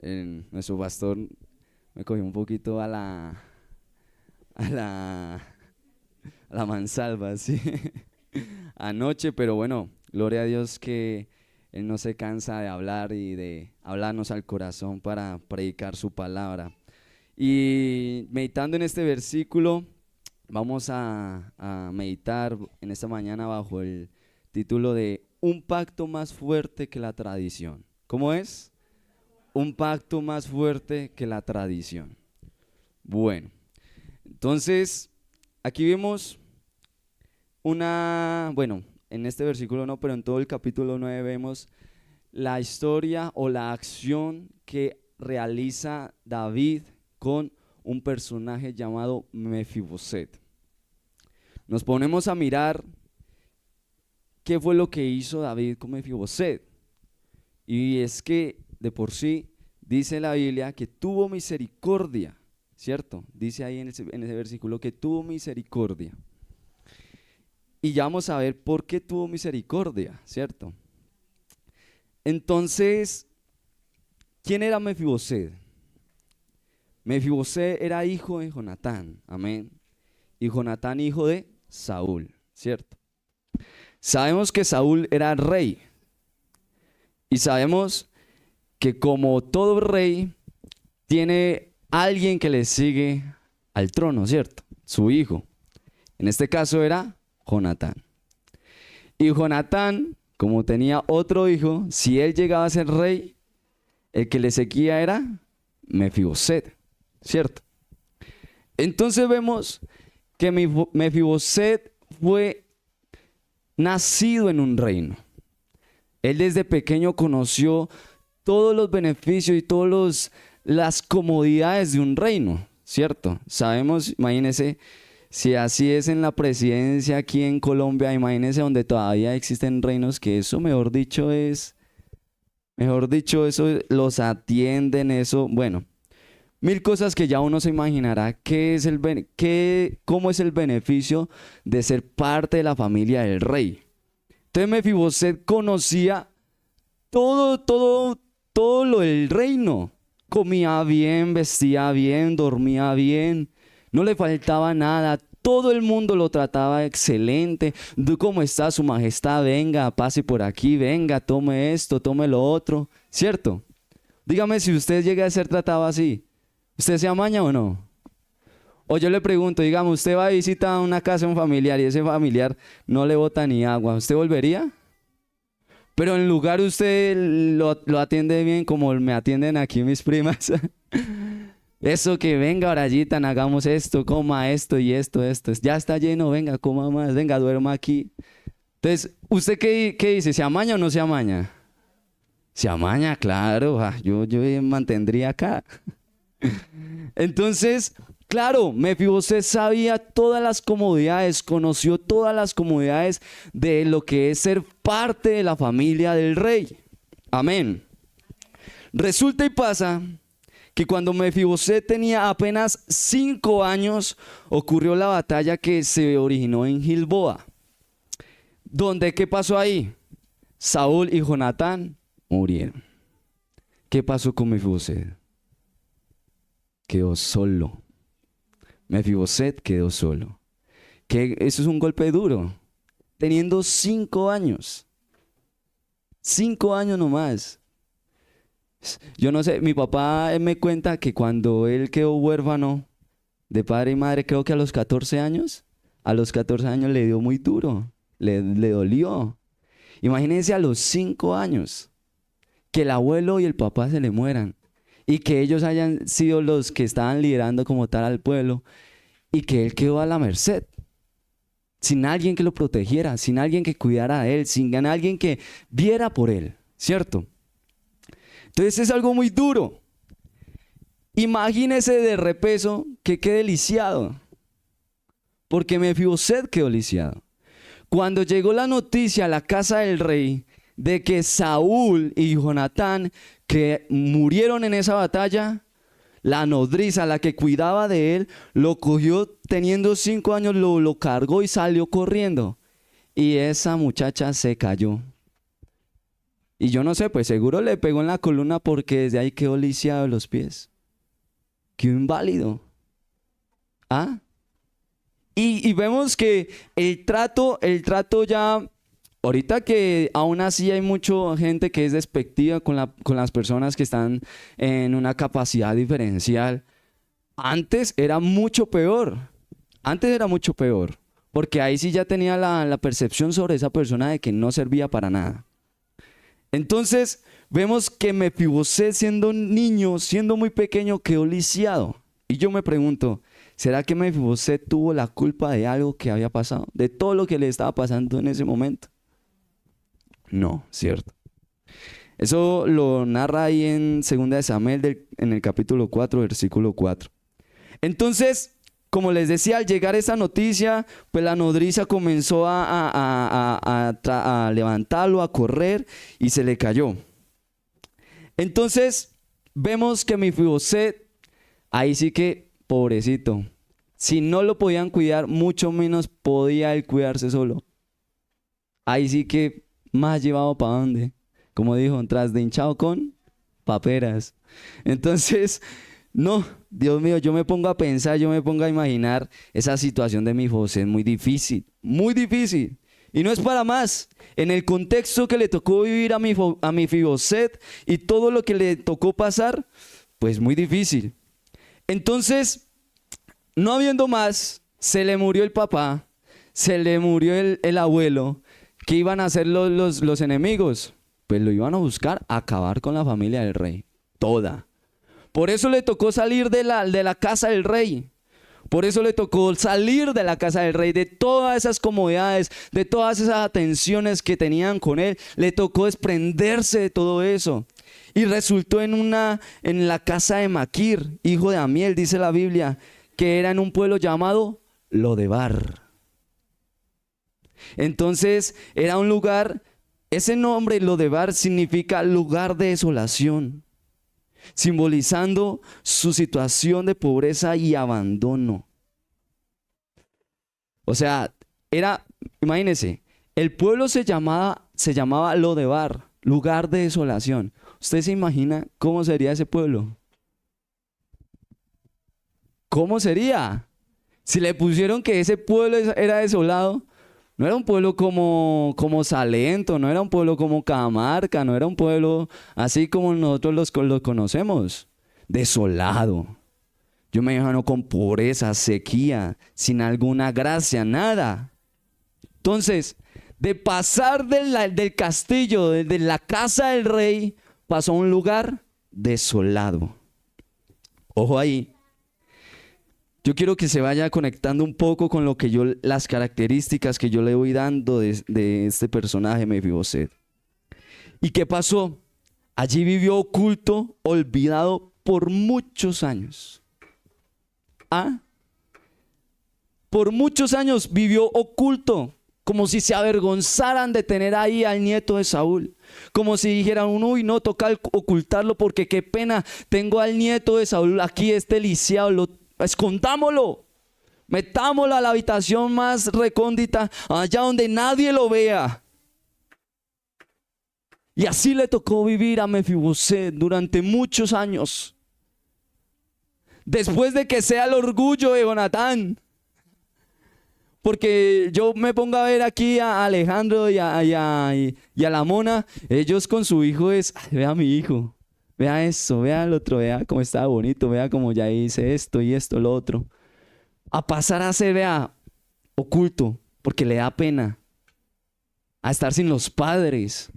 nuestro pastor me cogió un poquito a la, a la mansalva, sí, anoche, pero bueno, gloria a Dios que Él no se cansa de hablar y de hablarnos al corazón para predicar su palabra. Y meditando en este versículo, vamos a meditar en esta mañana bajo el título de Un pacto más fuerte que la tradición. ¿Cómo es? Un pacto más fuerte que la tradición. Bueno, entonces aquí vemos bueno, en este versículo no, pero en todo el capítulo 9 vemos la historia o la acción que realiza David con un personaje llamado Mefiboset. Nos ponemos a mirar qué fue lo que hizo David con Mefiboset. Y es que de por sí dice la Biblia que tuvo misericordia, ¿cierto? Dice ahí en ese versículo que tuvo misericordia. Y ya vamos a ver por qué tuvo misericordia, ¿cierto? Entonces, ¿quién era Mefiboset? Mefiboset era hijo de Jonatán, amén. Y Jonatán hijo de Saúl, ¿cierto? Sabemos que Saúl era rey. Y sabemos que como todo rey, tiene alguien que le sigue al trono, ¿cierto? Su hijo. En este caso era Jonatán. Y Jonatán, como tenía otro hijo, si él llegaba a ser rey, el que le seguía era Mefiboset, ¿cierto? Entonces vemos que Mefiboset fue nacido en un reino. Él desde pequeño conoció todos los beneficios y todas las comodidades de un reino, ¿cierto? Sabemos, imagínense, si así es en la presidencia aquí en Colombia, imagínense donde todavía existen reinos que eso, mejor dicho, eso los atienden, eso, bueno, mil cosas que ya uno se imaginará cómo es el beneficio de ser parte de la familia del rey. Entonces Mefiboset conocía todo lo del reino. Comía bien, vestía bien, dormía bien, no le faltaba nada. Todo el mundo lo trataba excelente. ¿Cómo está su majestad? Venga, pase por aquí, venga, tome esto, tome lo otro. ¿Cierto? Dígame si usted llega a ser tratado así. ¿Usted se amaña o no? O yo le pregunto, digamos, usted va a visitar una casa de un familiar y ese familiar no le bota ni agua, ¿usted volvería? Pero en lugar usted lo atiende bien como me atienden aquí mis primas. Eso que venga, Orallita, hagamos esto, coma esto y esto. Ya está lleno, venga, coma más, venga, duerma aquí. Entonces, ¿usted qué dice? ¿Se amaña o no se amaña? Se amaña, claro, yo me mantendría acá. Entonces, claro, Mefiboset sabía todas las comodidades, conoció todas las comodidades de lo que es ser parte de la familia del rey. Amén. Resulta y pasa que cuando Mefiboset tenía apenas 5 años, ocurrió la batalla que se originó en Gilboa. ¿Dónde? ¿Qué pasó ahí? Saúl y Jonatán murieron. ¿Qué pasó con Mefiboset? Quedó solo. Mefiboset quedó solo. Que eso es un golpe duro. Teniendo 5 años. 5 años nomás. Yo no sé, mi papá me cuenta que cuando él quedó huérfano de padre y madre, creo que a los 14 años le dio muy duro, le dolió. Imagínense a los 5 años, que el abuelo y el papá se le mueran y que ellos hayan sido los que estaban liderando como tal al pueblo y que él quedó a la merced, sin alguien que lo protegiera, sin alguien que cuidara de él, sin alguien que viera por él, ¿cierto? Entonces es algo muy duro. Imagínese de repeso que quede lisiado, porque Mefiboset quedó lisiado. Cuando llegó la noticia a la casa del rey de que Saúl y Jonatán que murieron en esa batalla, la nodriza, la que cuidaba de él, lo cogió teniendo 5 años, lo cargó y salió corriendo. Y esa muchacha se cayó. Y yo no sé, pues seguro le pegó en la columna porque desde ahí quedó lisiado de los pies. Quedó inválido. ¿Ah? Y vemos que el trato ya, ahorita que aún así hay mucha gente que es despectiva con las personas que están en una capacidad diferencial. Antes era mucho peor. Antes era mucho peor. Porque ahí sí ya tenía la percepción sobre esa persona de que no servía para nada. Entonces vemos que Mefiboset, siendo un niño, siendo muy pequeño, quedó lisiado. Y yo me pregunto, ¿será que Mefiboset tuvo la culpa de algo que había pasado? De todo lo que le estaba pasando en ese momento. No, cierto. Eso lo narra ahí en 2 de Samuel, en el capítulo 4, versículo 4. Entonces, como les decía, al llegar esa noticia, pues la nodriza comenzó a levantarlo, a correr, y se le cayó. Entonces, vemos que Mefiboset, ahí sí que, pobrecito, si no lo podían cuidar, mucho menos podía él cuidarse solo. Ahí sí que, más llevado para dónde, como dijo, tras de hinchado con paperas. Entonces, no, Dios mío, yo me pongo a pensar, yo me pongo a imaginar esa situación de Mefiboset muy difícil, muy difícil. Y no es para más. En el contexto que le tocó vivir a Mefiboset y todo lo que le tocó pasar, pues muy difícil. Entonces, no habiendo más, se le murió el papá, se le murió el abuelo. ¿Qué iban a hacer los enemigos? Pues lo iban a buscar, acabar con la familia del rey, toda. Por eso le tocó salir de la casa del rey. Por eso le tocó salir de la casa del rey, de todas esas comodidades, de todas esas atenciones que tenían con él. Le tocó desprenderse de todo eso. Y resultó en la casa de Maquir, hijo de Amiel, dice la Biblia, que era en un pueblo llamado Lodebar. Entonces era un lugar, ese nombre Lodebar significa lugar de desolación, simbolizando su situación de pobreza y abandono. O sea, imagínense, el pueblo se llamaba Lodebar, lugar de desolación. ¿Usted se imagina cómo sería ese pueblo? ¿Cómo sería? Si le pusieron que ese pueblo era desolado, no era un pueblo como Salento, no era un pueblo como Cajamarca, no era un pueblo así como nosotros los conocemos, desolado. Yo me imagino con pobreza, sequía, sin alguna gracia, nada. Entonces, de pasar del castillo, de la casa del rey, pasó a un lugar desolado. Ojo ahí. Yo quiero que se vaya conectando un poco con las características que yo le voy dando de este personaje Mefiboset. ¿Y qué pasó? Allí vivió oculto, olvidado por muchos años. ¿Ah? Por muchos años vivió oculto, como si se avergonzaran de tener ahí al nieto de Saúl. Como si dijeran, uy, no, toca ocultarlo porque qué pena, tengo al nieto de Saúl aquí, lisiado, escondámoslo, metámoslo a la habitación más recóndita, allá donde nadie lo vea. Y así le tocó vivir a Mefiboset durante muchos años. Después de que sea el orgullo de Jonatán. Porque yo me pongo a ver aquí a Alejandro y a la Mona, ellos con su hijo vea mi hijo, vea esto, vea el otro, vea cómo está bonito, vea cómo ya hice esto y esto, lo otro. A pasar a ser, vea, oculto, porque le da pena. A estar sin los padres,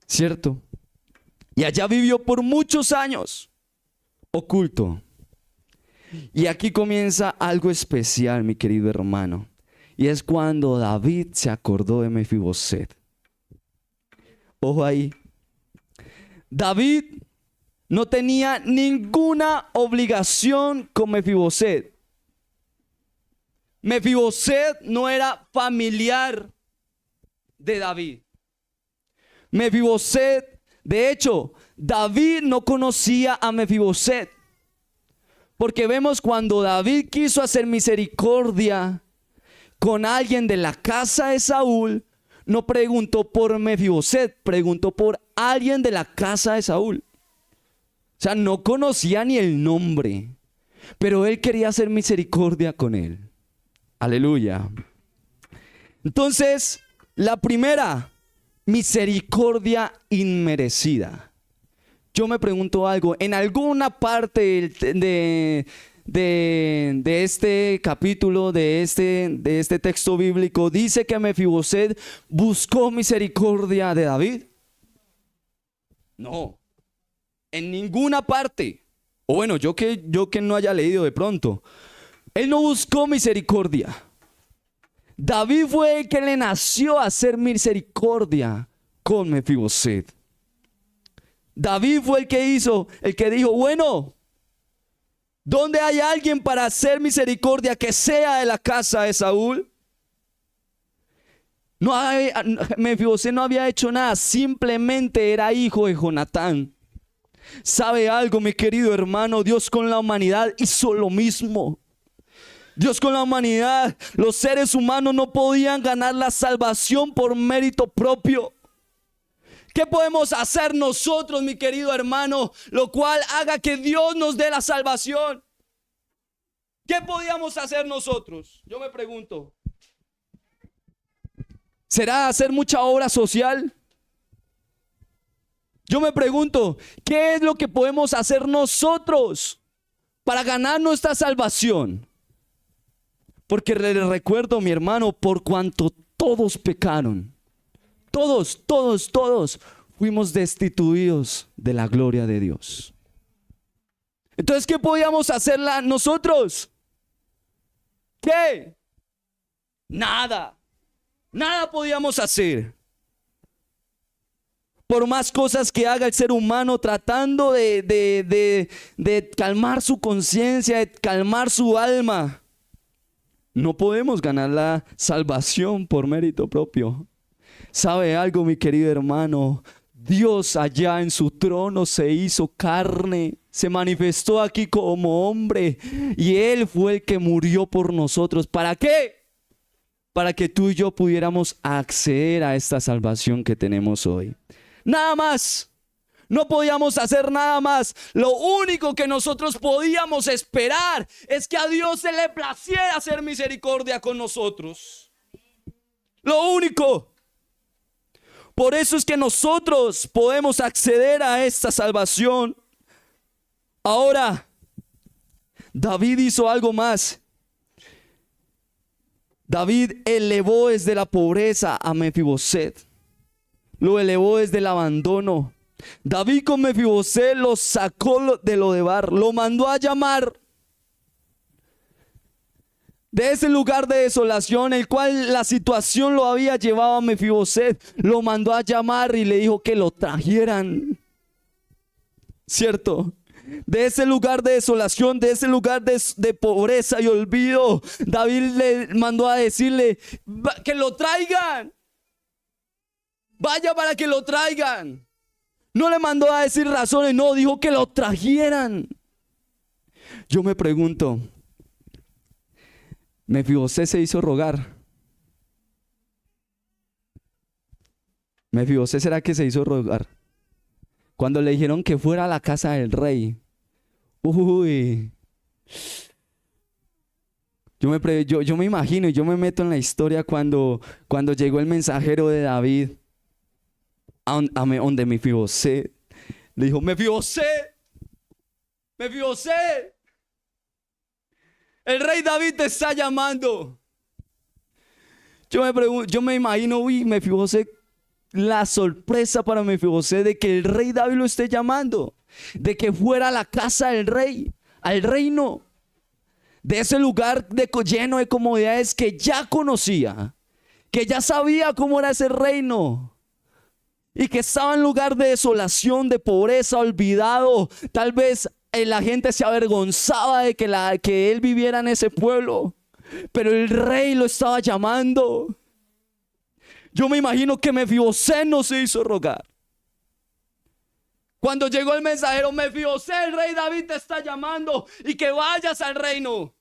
¿cierto? Y allá vivió por muchos años, oculto. Y aquí comienza algo especial, mi querido hermano. Y es cuando David se acordó de Mefiboset. Ojo ahí. David no tenía ninguna obligación con Mefiboset. Mefiboset no era familiar de David. Mefiboset, de hecho, David no conocía a Mefiboset. Porque vemos cuando David quiso hacer misericordia con alguien de la casa de Saúl, no preguntó por Mefiboset, preguntó por alguien de la casa de Saúl. O sea, no conocía ni el nombre, pero él quería hacer misericordia con él. Aleluya. Entonces, la primera, misericordia inmerecida. Yo me pregunto algo, en alguna parte de este capítulo, de este texto bíblico, dice que Mefiboset buscó misericordia de David. No, en ninguna parte. O bueno, yo que no haya leído de pronto. Él no buscó misericordia. David fue el que le nació a hacer misericordia con Mefiboset. David fue el que dijo, bueno, ¿dónde hay alguien para hacer misericordia que sea de la casa de Saúl? Mefiboset no había hecho nada, simplemente era hijo de Jonatán. ¿Sabe algo, mi querido hermano? Dios con la humanidad hizo lo mismo. Dios con la humanidad, los seres humanos no podían ganar la salvación por mérito propio. ¿Qué podemos hacer nosotros, mi querido hermano, lo cual haga que Dios nos dé la salvación? ¿Qué podíamos hacer nosotros? Yo me pregunto. ¿Será hacer mucha obra social? Yo me pregunto, ¿qué es lo que podemos hacer nosotros para ganar nuestra salvación? Porque les recuerdo, mi hermano, por cuanto todos pecaron, todos fuimos destituidos de la gloria de Dios. Entonces, ¿qué podíamos hacer nosotros? ¿Qué? Nada podíamos hacer. Por más cosas que haga el ser humano tratando de calmar su conciencia, de calmar su alma, no podemos ganar la salvación por mérito propio. ¿Sabe algo, mi querido hermano? Dios allá en su trono se hizo carne, se manifestó aquí como hombre y Él fue el que murió por nosotros. ¿Para qué? Para que tú y yo pudiéramos acceder a esta salvación que tenemos hoy. Nada más. No podíamos hacer nada más. Lo único que nosotros podíamos esperar es que a Dios se le placiera hacer misericordia con nosotros. Lo único. Por eso es que nosotros podemos acceder a esta salvación. Ahora, David hizo algo más. David elevó desde la pobreza a Mefiboset. Lo elevó desde el abandono. David con Mefiboset lo sacó de Lodebar, lo mandó a llamar de ese lugar de desolación, el cual la situación lo había llevado a Mefiboset. Lo mandó a llamar y le dijo que lo trajeran. ¿Cierto? De ese lugar de desolación, de ese lugar de pobreza y olvido, David le mandó a decirle que lo traigan. Vaya para que lo traigan. No le mandó a decir razones, no, dijo que lo trajeran. Yo me pregunto, Mefiboset se hizo rogar. Mefiboset, ¿será que se hizo rogar? Cuando le dijeron que fuera a la casa del rey. Uy. Yo me imagino y yo me meto en la historia cuando llegó el mensajero de David a donde Mefiboset. Le dijo, Mefiboset, el rey David te está llamando. Yo me imagino, uy, Mefiboset, la sorpresa para Mefiboset de que el rey David lo esté llamando, de que fuera a la casa del rey, al reino, de ese lugar lleno de comodidades que ya conocía, que ya sabía cómo era ese reino. Y que estaba en lugar de desolación, de pobreza, olvidado. Tal vez la gente se avergonzaba de que él viviera en ese pueblo. Pero el rey lo estaba llamando. Yo me imagino que Mefiboset no se hizo rogar. Cuando llegó el mensajero, Mefiboset, el rey David te está llamando y que vayas al reino.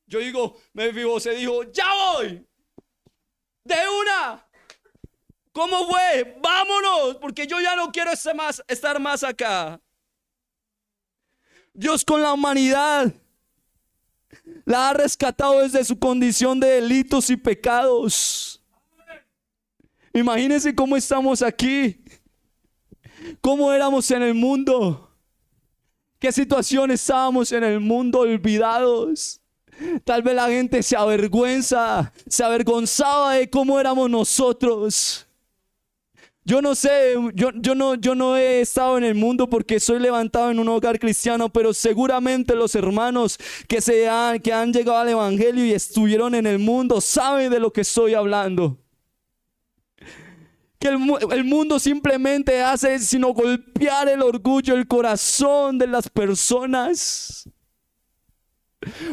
Yo digo, Mefiboset dijo, ya voy. De una. ¿Cómo fue? Vámonos, porque yo ya no quiero estar más acá. Dios con la humanidad la ha rescatado desde su condición de delitos y pecados. Imagínense cómo estamos aquí, cómo éramos en el mundo, qué situación estábamos en el mundo, olvidados. Tal vez la gente se avergonzaba de cómo éramos nosotros. Yo no sé, yo no he estado en el mundo porque soy levantado en un hogar cristiano, pero seguramente los hermanos que han llegado al evangelio y estuvieron en el mundo saben de lo que estoy hablando. Que el mundo simplemente hace sino golpear el orgullo, el corazón de las personas.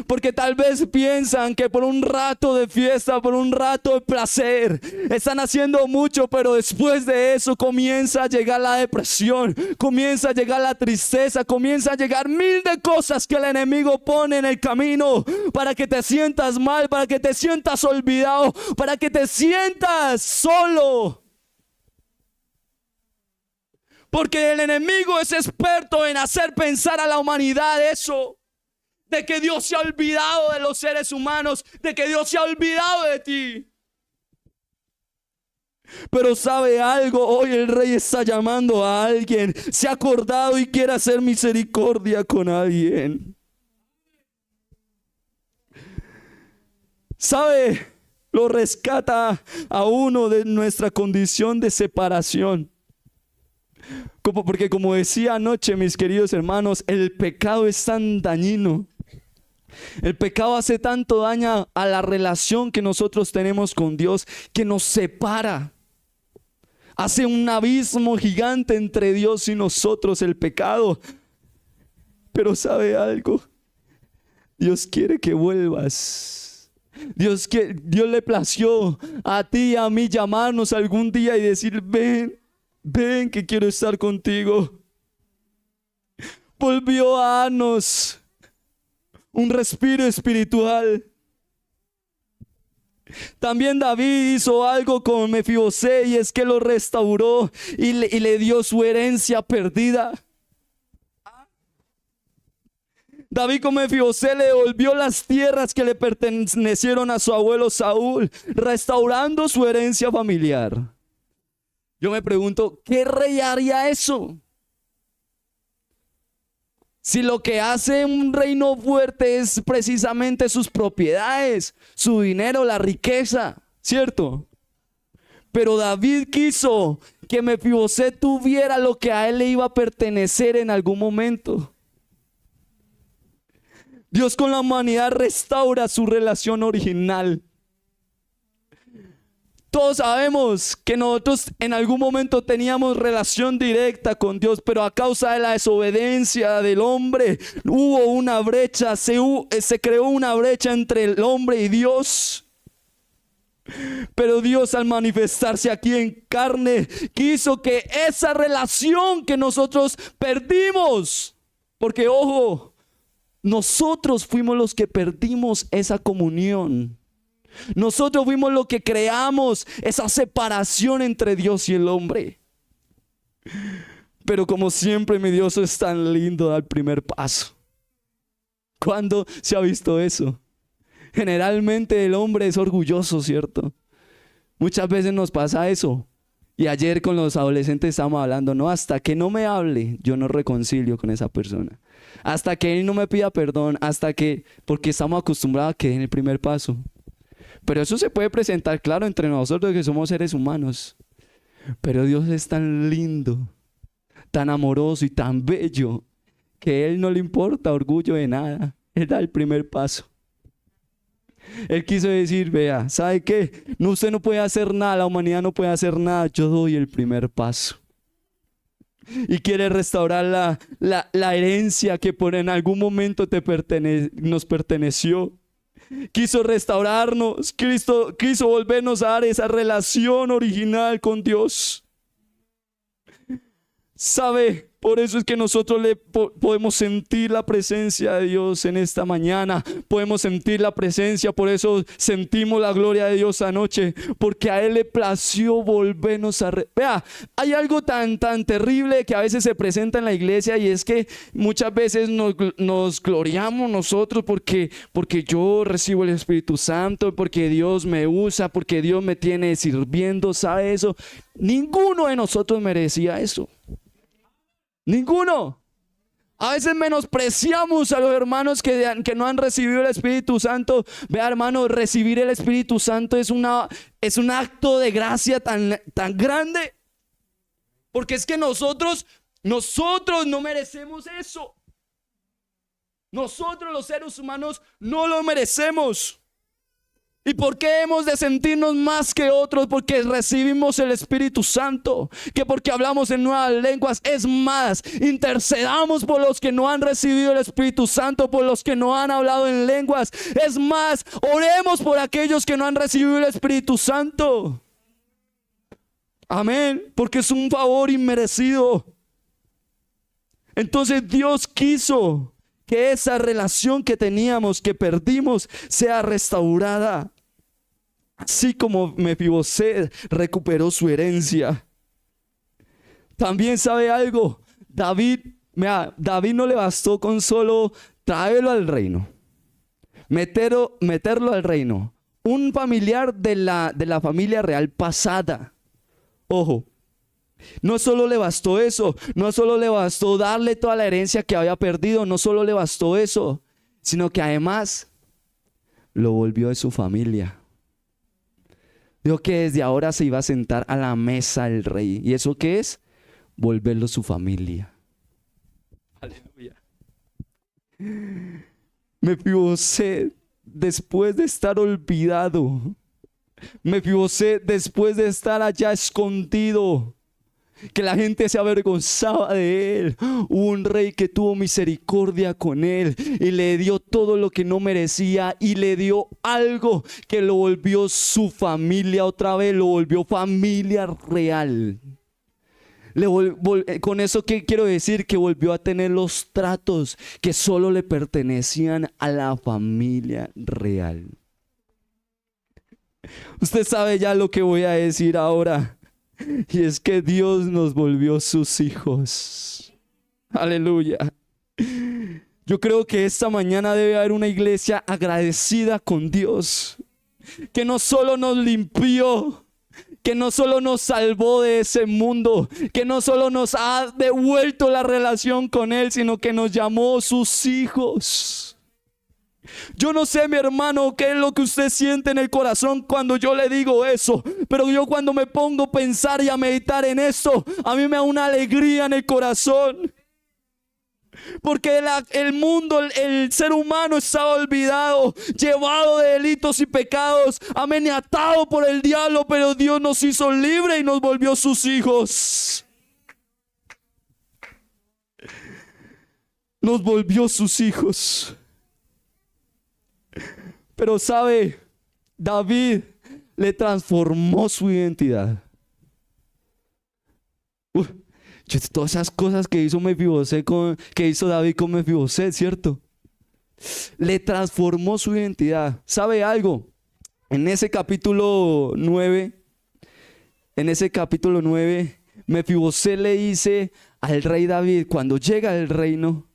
Porque tal vez piensan que por un rato de fiesta, por un rato de placer, están haciendo mucho, pero después de eso comienza a llegar la depresión, comienza a llegar la tristeza, comienza a llegar mil de cosas que el enemigo pone en el camino para que te sientas mal, para que te sientas olvidado, para que te sientas solo. Porque el enemigo es experto en hacer pensar a la humanidad eso. De que Dios se ha olvidado de los seres humanos, de que Dios se ha olvidado de ti. Pero ¿sabe algo? Hoy el Rey está llamando a alguien, se ha acordado y quiere hacer misericordia con alguien. ¿Sabe? Lo rescata a uno de nuestra condición de separación. Porque como decía anoche, mis queridos hermanos, el pecado es tan dañino. El pecado hace tanto daño a la relación que nosotros tenemos con Dios, que nos separa. Hace un abismo gigante entre Dios y nosotros, el pecado. Pero ¿sabe algo? Dios quiere que vuelvas. Dios le plació a ti y a mí llamarnos algún día y decir: ven que quiero estar contigo. Volvió a darnos un respiro espiritual. También David hizo algo con Mefibosé, y es que lo restauró y le dio su herencia perdida. David con Mefibosé le devolvió las tierras que le pertenecieron a su abuelo Saúl, restaurando su herencia familiar. Yo me pregunto, ¿qué rey haría eso? Si lo que hace un reino fuerte es precisamente sus propiedades, su dinero, la riqueza, ¿cierto? Pero David quiso que Mefibosé tuviera lo que a él le iba a pertenecer en algún momento. Dios con la humanidad restaura su relación original. Todos sabemos que nosotros en algún momento teníamos relación directa con Dios, pero a causa de la desobediencia del hombre hubo una brecha, se creó una brecha entre el hombre y Dios. Pero Dios, al manifestarse aquí en carne, quiso que esa relación que nosotros perdimos, porque ojo, nosotros fuimos los que perdimos esa comunión. Nosotros fuimos los que creamos esa separación entre Dios y el hombre. Pero como siempre, mi Dios es tan lindo, dar el primer paso. ¿Cuándo se ha visto eso? Generalmente el hombre es orgulloso, ¿cierto? Muchas veces nos pasa eso. Y ayer con los adolescentes estábamos hablando, no, hasta que no me hable, yo no reconcilio con esa persona. Hasta que él no me pida perdón, porque estamos acostumbrados a que den el primer paso. Pero eso se puede presentar claro entre nosotros que somos seres humanos. Pero Dios es tan lindo, tan amoroso y tan bello, que a Él no le importa orgullo de nada. Él da el primer paso. Él quiso decir, vea, ¿sabe qué? No, usted no puede hacer nada, la humanidad no puede hacer nada, yo doy el primer paso. Y quiere restaurar la herencia que por en algún momento nos perteneció. Quiso restaurarnos, quiso volvernos a dar esa relación original con Dios. ¿Sabe? Por eso es que nosotros podemos sentir la presencia de Dios en esta mañana. Podemos sentir la presencia, por eso sentimos la gloria de Dios anoche. Porque a Él le plació volvernos a... Vea, hay algo tan terrible que a veces se presenta en la iglesia, y es que muchas veces nos gloriamos nosotros porque yo recibo el Espíritu Santo, porque Dios me usa, porque Dios me tiene sirviendo. ¿Sabe eso? Ninguno de nosotros merecía eso. Ninguno. A veces menospreciamos a los hermanos que no han recibido el Espíritu Santo. Vea, hermano, recibir el Espíritu Santo es un acto de gracia tan grande. Porque es que nosotros no merecemos eso. Nosotros los seres humanos no lo merecemos. ¿Y por qué hemos de sentirnos más que otros? Porque recibimos el Espíritu Santo, que porque hablamos en nuevas lenguas. Es más, intercedamos por los que no han recibido el Espíritu Santo, por los que no han hablado en lenguas. Es más, oremos por aquellos que no han recibido el Espíritu Santo. Amén, porque es un favor inmerecido. Entonces Dios quiso que esa relación que teníamos, que perdimos, sea restaurada. Así como Mefiboset recuperó su herencia. También sabe algo, David no le bastó con solo traerlo al reino, meterlo al reino. Un familiar de la familia real pasada. Ojo, no solo le bastó eso, no solo le bastó darle toda la herencia que había perdido, no solo le bastó eso, sino que además lo volvió de su familia. Dijo que desde ahora se iba a sentar a la mesa del rey. ¿Y eso qué es? Volverlo su familia. Aleluya. Mefiboset, después de estar olvidado, Mefiboset, después de estar allá escondido, que la gente se avergonzaba de él, hubo un rey que tuvo misericordia con él y le dio todo lo que no merecía, y le dio algo que lo volvió su familia otra vez, lo volvió familia real. Con eso, ¿qué quiero decir? Que volvió a tener los tratos que solo le pertenecían a la familia real. Usted sabe ya lo que voy a decir ahora. Y es que Dios nos volvió sus hijos. Aleluya. Yo creo que esta mañana debe haber una iglesia agradecida con Dios, que no solo nos limpió, que no solo nos salvó de ese mundo, que no solo nos ha devuelto la relación con Él, sino que nos llamó sus hijos. Yo no sé, mi hermano, qué es lo que usted siente en el corazón cuando yo le digo eso, pero yo cuando me pongo a pensar y a meditar en esto, a mí me da una alegría en el corazón. Porque el mundo, el ser humano estaba olvidado, llevado de delitos y pecados, amenazado por el diablo, pero Dios nos hizo libres y nos volvió sus hijos. Nos volvió sus hijos. Pero sabe, David le transformó su identidad. Todas esas cosas que hizo David con Mefiboset, ¿cierto? Le transformó su identidad. ¿Sabe algo? En ese capítulo 9, Mefiboset le dice al rey David, cuando llega al reino: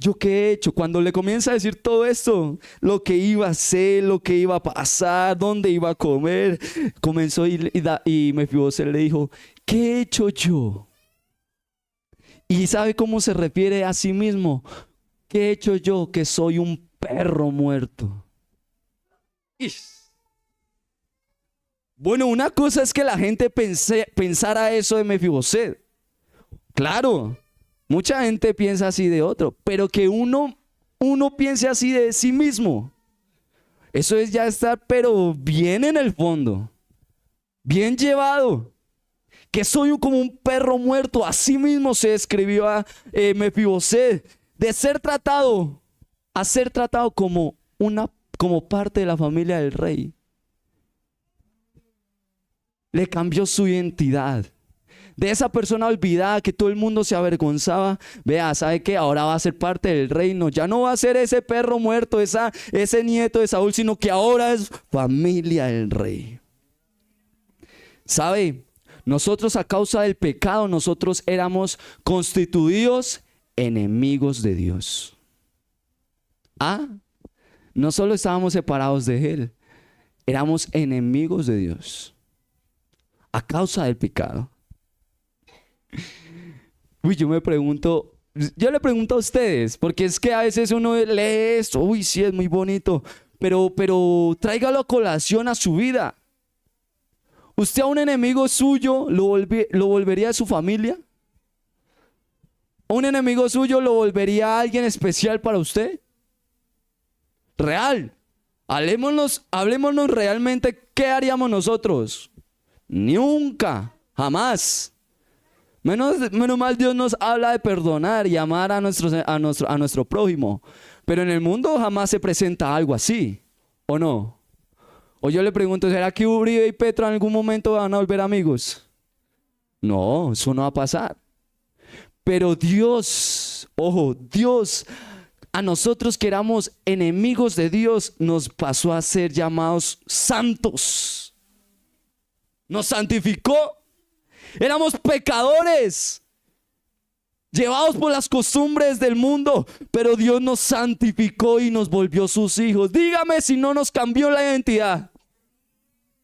¿yo qué he hecho? Cuando le comienza a decir todo esto, lo que iba a hacer, lo que iba a pasar, dónde iba a comer, comenzó y Mefiboset le dijo: ¿qué he hecho yo? ¿Y sabe cómo se refiere a sí mismo? ¿Qué he hecho yo? Que soy un perro muerto. Bueno, una cosa es que la gente pensara eso de Mefiboset. Claro, mucha gente piensa así de otro, pero que uno piense así de sí mismo, eso es ya estar, pero bien en el fondo, bien llevado. Que soy como un perro muerto, así mismo se describió a Mefiboset, de ser tratado a ser tratado como parte de la familia del rey. Le cambió su identidad. de esa persona olvidada que todo el mundo se avergonzaba. Vea, ¿sabe qué? Ahora va a ser parte del reino. Ya no va a ser ese perro muerto, ese nieto de Saúl, sino que ahora es familia del rey. ¿Sabe? Nosotros a causa del pecado, nosotros éramos constituidos enemigos de Dios. No solo estábamos separados de Él, éramos enemigos de Dios a causa del pecado. Yo le pregunto a ustedes, porque es que a veces uno lee esto, sí, es muy bonito, pero tráigalo a colación a su vida. ¿Usted a un enemigo suyo lo volvería a su familia? ¿A un enemigo suyo lo volvería a alguien especial para usted? Real. Hablémonos realmente, ¿qué haríamos nosotros? Nunca, jamás. Menos mal Dios nos habla de perdonar y amar a nuestro prójimo. Pero en el mundo jamás se presenta algo así, ¿o no? O yo le pregunto, ¿será que Uribe y Petro en algún momento van a volver amigos? No, eso no va a pasar. Pero Dios, Dios, a nosotros que éramos enemigos de Dios, nos pasó a ser llamados santos. Nos santificó. Éramos pecadores, llevados por las costumbres del mundo, pero Dios nos santificó y nos volvió sus hijos. Dígame si no nos cambió la identidad.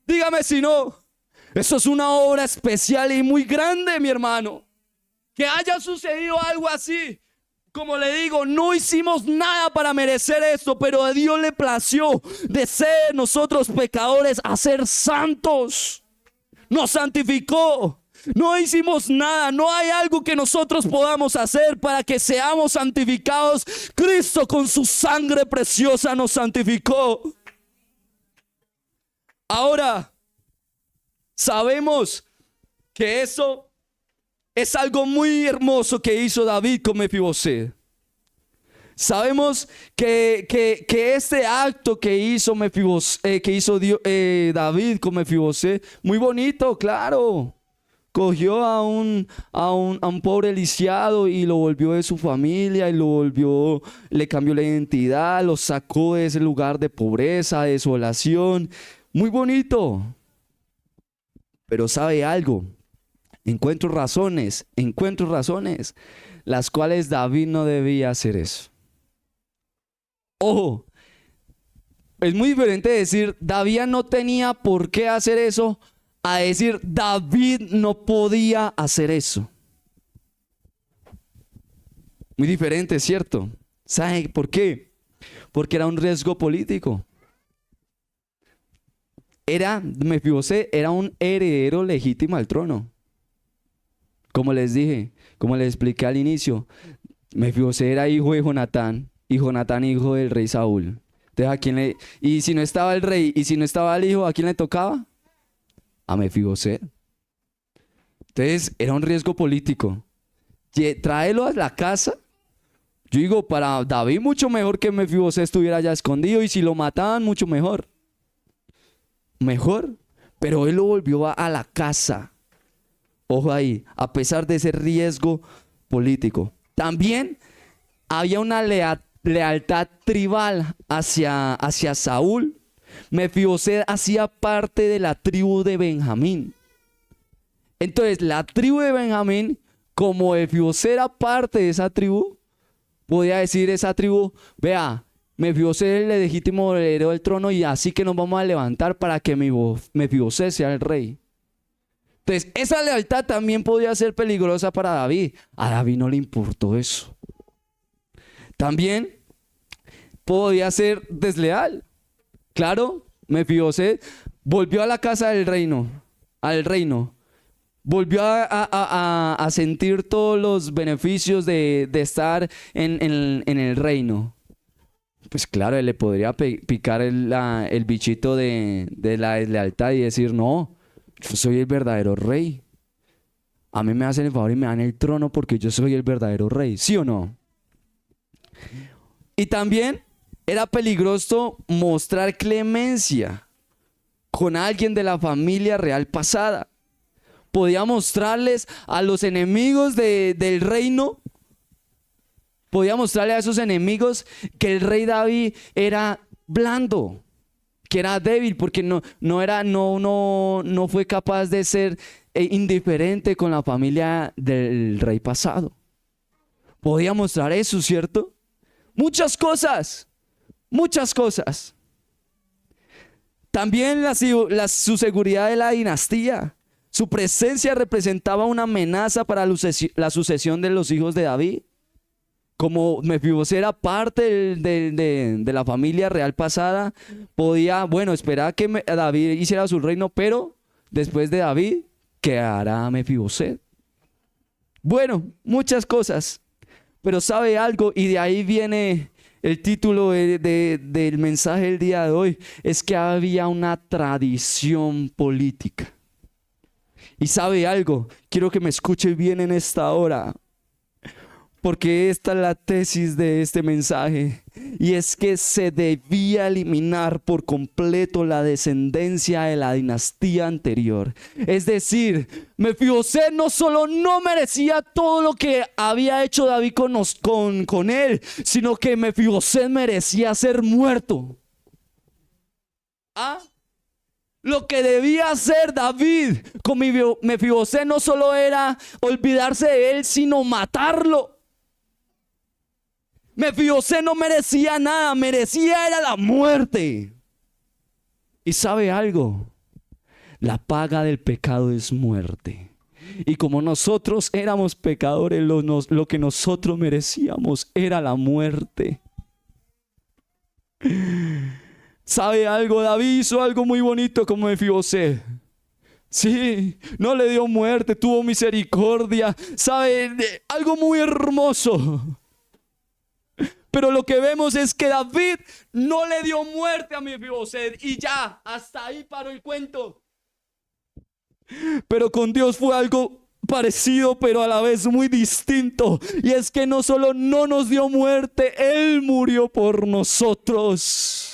Dígame si no. Eso es una obra especial y muy grande, mi hermano. Que haya sucedido algo así. Como le digo, no hicimos nada para merecer esto, pero a Dios le plació de ser nosotros pecadores a ser santos. Nos santificó. No hicimos nada, no hay algo que nosotros podamos hacer para que seamos santificados. Cristo con su sangre preciosa nos santificó. Ahora, sabemos que eso es algo muy hermoso que hizo David con Mefiboset. Sabemos que este acto que hizo David con Mefiboset, muy bonito, claro. Cogió a un pobre lisiado y lo volvió de su familia y le cambió la identidad, lo sacó de ese lugar de pobreza, de desolación. Muy bonito. Pero ¿sabe algo? Encuentro razones las cuales David no debía hacer eso. Ojo, es muy diferente decir David no tenía por qué hacer eso a decir David no podía hacer eso. Muy diferente, ¿cierto? ¿Sabe por qué? Porque era un riesgo político. Mefiboset era un heredero legítimo al trono. Como les dije, como les expliqué al inicio, Mefiboset era hijo de Jonatán y Jonatán hijo del rey Saúl. Entonces, y si no estaba el rey y si no estaba el hijo, ¿a quién le tocaba? A Mefiboset. Entonces era un riesgo político. Tráelo a la casa. Yo digo, para David mucho mejor que Mefiboset estuviera ya escondido, y si lo mataban mucho mejor. Pero él lo volvió a la casa. Ojo ahí, a pesar de ese riesgo político. También había una lealtad tribal hacia Saúl. Mefiboset hacía parte de la tribu de Benjamín. Entonces, la tribu de Benjamín, como Mefiboset era parte de esa tribu, podía decir esa tribu, vea, Mefiboset es el legítimo heredero del trono y así que nos vamos a levantar para que Mefiboset sea el rey. Entonces, esa lealtad también podía ser peligrosa para David. A David no le importó eso. También podía ser desleal. Claro, Mefiboset volvió a la casa del reino, al reino. Volvió a sentir todos los beneficios de estar en el reino. Pues claro, él le podría picar el bichito de la deslealtad y decir, no, yo soy el verdadero rey. A mí me hacen el favor y me dan el trono porque yo soy el verdadero rey. ¿Sí o no? Y también era peligroso mostrar clemencia con alguien de la familia real pasada. podía mostrarles a los enemigos del reino, podía mostrarle a esos enemigos que el rey David era blando, que era débil, porque no fue capaz de ser indiferente con la familia del rey pasado. Podía mostrar eso, ¿cierto? Muchas cosas, muchas cosas. También su seguridad de la dinastía. Su presencia representaba una amenaza para la sucesión de los hijos de David. Como Mefibosé era parte de la familia real pasada, podía, esperar que David hiciera su reino, pero después de David quedará Mefibosé. Bueno, muchas cosas, pero ¿sabe algo? Y de ahí viene el título del mensaje del día de hoy, es que había una tradición política. Y ¿sabe algo? Quiero que me escuche bien en esta hora, porque esta es la tesis de este mensaje, y es que se debía eliminar por completo la descendencia de la dinastía anterior. Es decir, Mefibosé no solo no merecía todo lo que había hecho David con él, sino que Mefibosé merecía ser muerto. ¿Ah? Lo que debía hacer David con Mefibosé no solo era olvidarse de él, sino matarlo. Mefibosé no merecía nada, merecía era la muerte. ¿Y sabe algo? La paga del pecado es muerte. Y como nosotros éramos pecadores, lo que nosotros merecíamos era la muerte. ¿Sabe algo? David hizo algo muy bonito como Mefibosé. Sí, no le dio muerte, tuvo misericordia. ¿Sabe? Algo muy hermoso. Pero lo que vemos es que David no le dio muerte a Mefibosé y ya, hasta ahí paró el cuento. Pero con Dios fue algo parecido, pero a la vez muy distinto. Y es que no solo no nos dio muerte, Él murió por nosotros.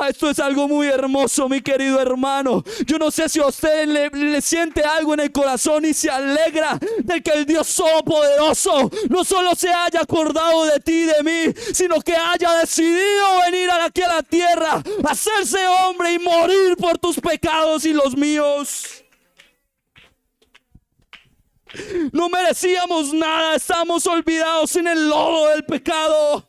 Esto es algo muy hermoso, mi querido hermano. Yo no sé si a usted le siente algo en el corazón y se alegra de que el Dios Todopoderoso no solo se haya acordado de ti y de mí, sino que haya decidido venir aquí a la tierra, hacerse hombre y morir por tus pecados y los míos. No merecíamos nada, estamos olvidados en el lodo del pecado.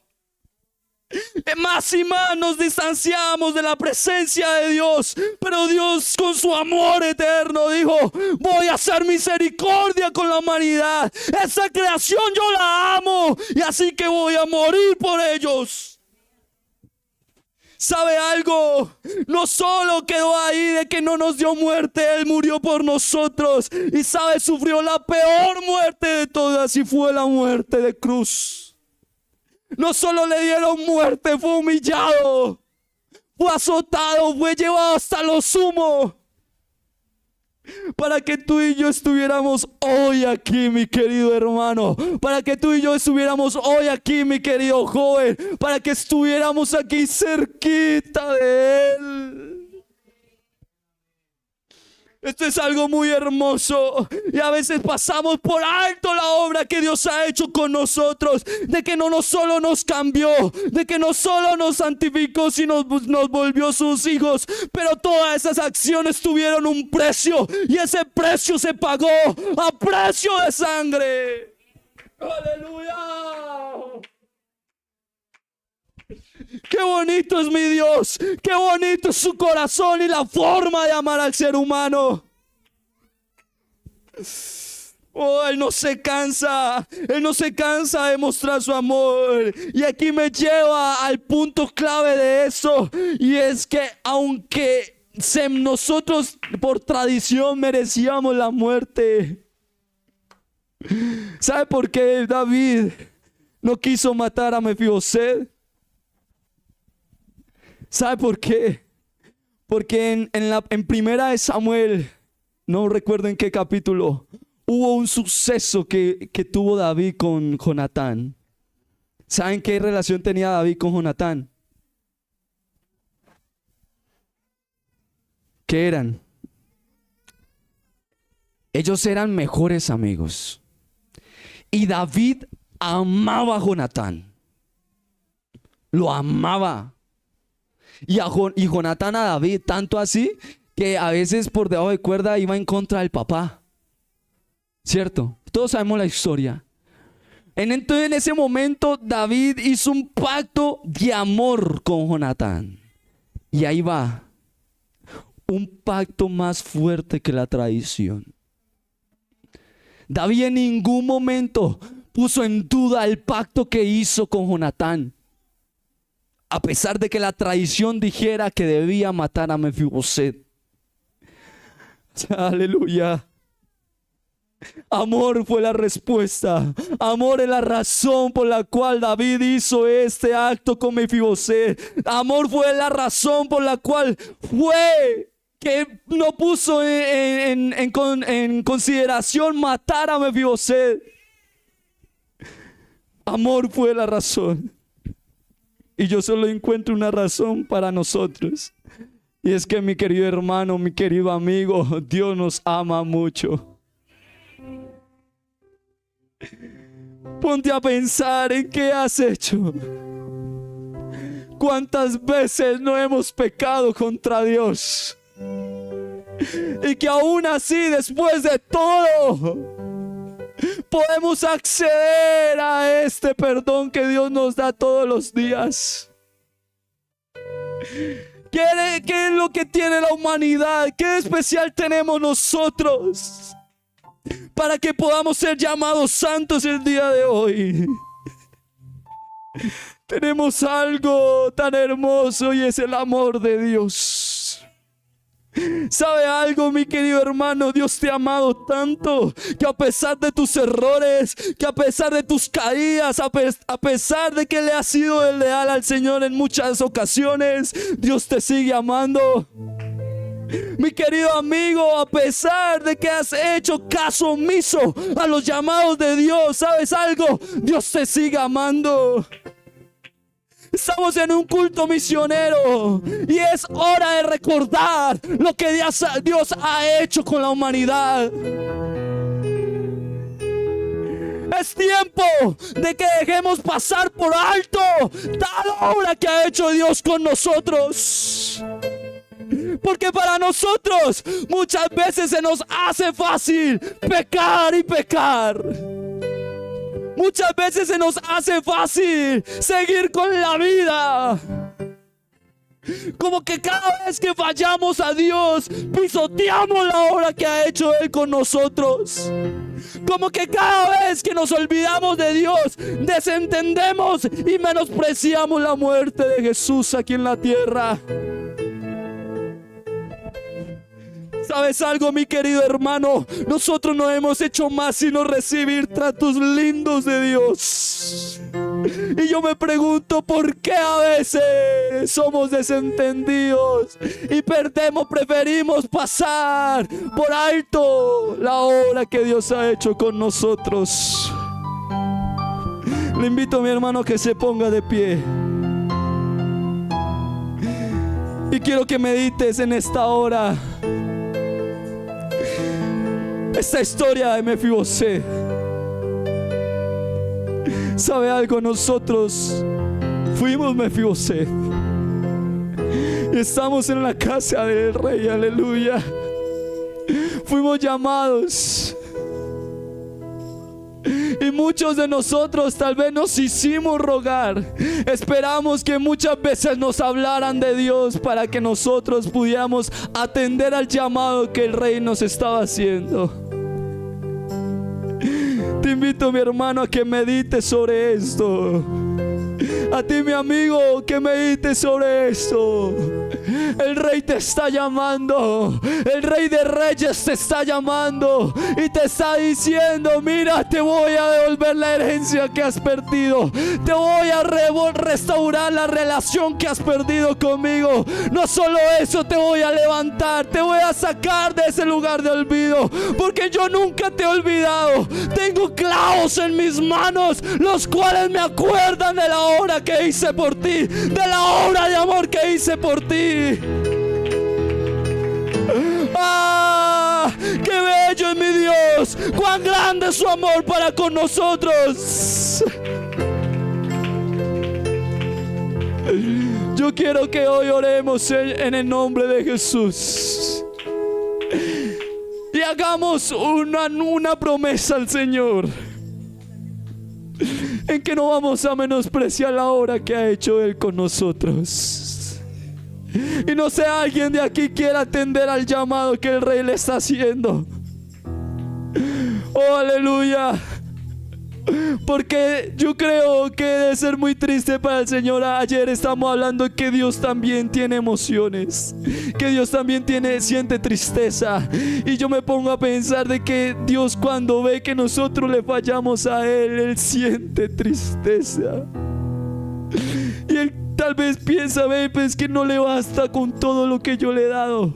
Más y más nos distanciamos de la presencia de Dios, pero Dios con su amor eterno dijo: voy a hacer misericordia con la humanidad, esa creación yo la amo y así que voy a morir por ellos. ¿Sabe algo? No solo quedó ahí de que no nos dio muerte, Él murió por nosotros y sabe, sufrió la peor muerte de todas y fue la muerte de cruz. No solo le dieron muerte, fue humillado, fue azotado, fue llevado hasta lo sumo, para que tú y yo estuviéramos hoy aquí, mi querido hermano, para que tú y yo estuviéramos hoy aquí, mi querido joven, para que estuviéramos aquí cerquita de Él. Esto es algo muy hermoso y a veces pasamos por alto la obra que Dios ha hecho con nosotros, de que no solo nos cambió, de que no solo nos santificó, sino nos volvió sus hijos, pero todas esas acciones tuvieron un precio y ese precio se pagó a precio de sangre. ¡Aleluya! ¡Qué bonito es mi Dios! ¡Qué bonito es su corazón y la forma de amar al ser humano! Oh, Él no se cansa de mostrar su amor. Y aquí me lleva al punto clave de eso, y es que aunque nosotros por tradición merecíamos la muerte, ¿sabe por qué David no quiso matar a Mefibosé? ¿Sabe por qué? Porque en primera de Samuel, no recuerdo en qué capítulo, hubo un suceso que tuvo David con Jonatán. ¿Saben qué relación tenía David con Jonatán? ¿Qué eran? Ellos eran mejores amigos. Y David amaba a Jonatán. Lo amaba. Y Jonatán a David, tanto así que a veces por debajo de cuerda iba en contra del papá. ¿Cierto? Todos sabemos la historia. Entonces en ese momento David hizo un pacto de amor con Jonatán. Y ahí va. Un pacto más fuerte que la traición. David en ningún momento puso en duda el pacto que hizo con Jonatán. A pesar de que la traición dijera que debía matar a Mefiboset. Aleluya. Amor fue la respuesta. Amor es la razón por la cual David hizo este acto con Mefiboset. Amor fue la razón por la cual que no puso en consideración matar a Mefiboset. Amor fue la razón. Y yo solo encuentro una razón para nosotros. Y es que, mi querido hermano, mi querido amigo, Dios nos ama mucho. Ponte a pensar en qué has hecho. ¿Cuántas veces no hemos pecado contra Dios? Y que aún así, después de todo, podemos acceder a este perdón que Dios nos da todos los días. ¿Qué es lo que tiene la humanidad? ¿Qué especial tenemos nosotros para que podamos ser llamados santos el día de hoy? Tenemos algo tan hermoso y es el amor de Dios. ¿Sabe algo, mi querido hermano? Dios te ha amado tanto que a pesar de tus errores, que a pesar de tus caídas, a pesar de que le has sido leal al Señor en muchas ocasiones, Dios te sigue amando. Mi querido amigo, a pesar de que has hecho caso omiso a los llamados de Dios, ¿sabes algo? Dios te sigue amando. Estamos en un culto misionero y es hora de recordar lo que Dios ha hecho con la humanidad. Es tiempo de que dejemos pasar por alto tal obra que ha hecho Dios con nosotros. Porque para nosotros muchas veces se nos hace fácil pecar y pecar. Muchas veces se nos hace fácil seguir con la vida. Como que cada vez que fallamos a Dios, pisoteamos la obra que ha hecho Él con nosotros. Como que cada vez que nos olvidamos de Dios, desentendemos y menospreciamos la muerte de Jesús aquí en la tierra. ¿Sabes algo, mi querido hermano? Nosotros no hemos hecho más sino recibir tratos lindos de Dios. Y yo me pregunto por qué a veces somos desentendidos y preferimos pasar por alto la obra que Dios ha hecho con nosotros. Le invito a mi hermano a que se ponga de pie. Y quiero que medites en esta hora esta historia de Mefiboset. ¿Sabe algo? Nosotros fuimos Mefiboset y estamos en la casa del rey. Aleluya. Fuimos llamados y muchos de nosotros tal vez nos hicimos rogar. Esperamos que muchas veces nos hablaran de Dios para que nosotros pudiéramos atender al llamado que el rey nos estaba haciendo. Te invito, mi hermano, a que medites sobre esto. A ti, mi amigo, que medites sobre esto. El rey te está llamando. El rey de reyes te está llamando y te está diciendo: mira, te voy a devolver la herencia que has perdido. Te voy a restaurar la relación que has perdido conmigo. No solo eso, te voy a levantar. Te voy a sacar de ese lugar de olvido, porque yo nunca te he olvidado. Tengo clavos en mis manos, los cuales me acuerdan de la obra que hice por ti, de la obra de amor que hice por ti. ¡Ah! ¡Qué bello es mi Dios, cuán grande es su amor para con nosotros. Yo quiero que hoy oremos en el nombre de Jesús y hagamos una promesa al Señor, en que no vamos a menospreciar la obra que ha hecho Él con nosotros. Y no sé, alguien de aquí quiera atender al llamado que el Rey le está haciendo. Oh, aleluya. Porque yo creo que debe ser muy triste para el Señor. Ayer estamos hablando que Dios también tiene emociones, que Dios también siente tristeza. Y yo me pongo a pensar de que Dios, cuando ve que nosotros le fallamos a Él siente tristeza. Y Él tal vez piensa, pues que no le basta con todo lo que yo le he dado.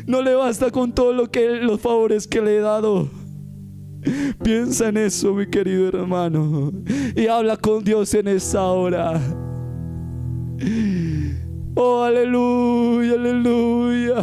No le basta con todo los favores que le he dado. Piensa en eso, mi querido hermano, y habla con Dios en esta hora. Oh, aleluya, aleluya.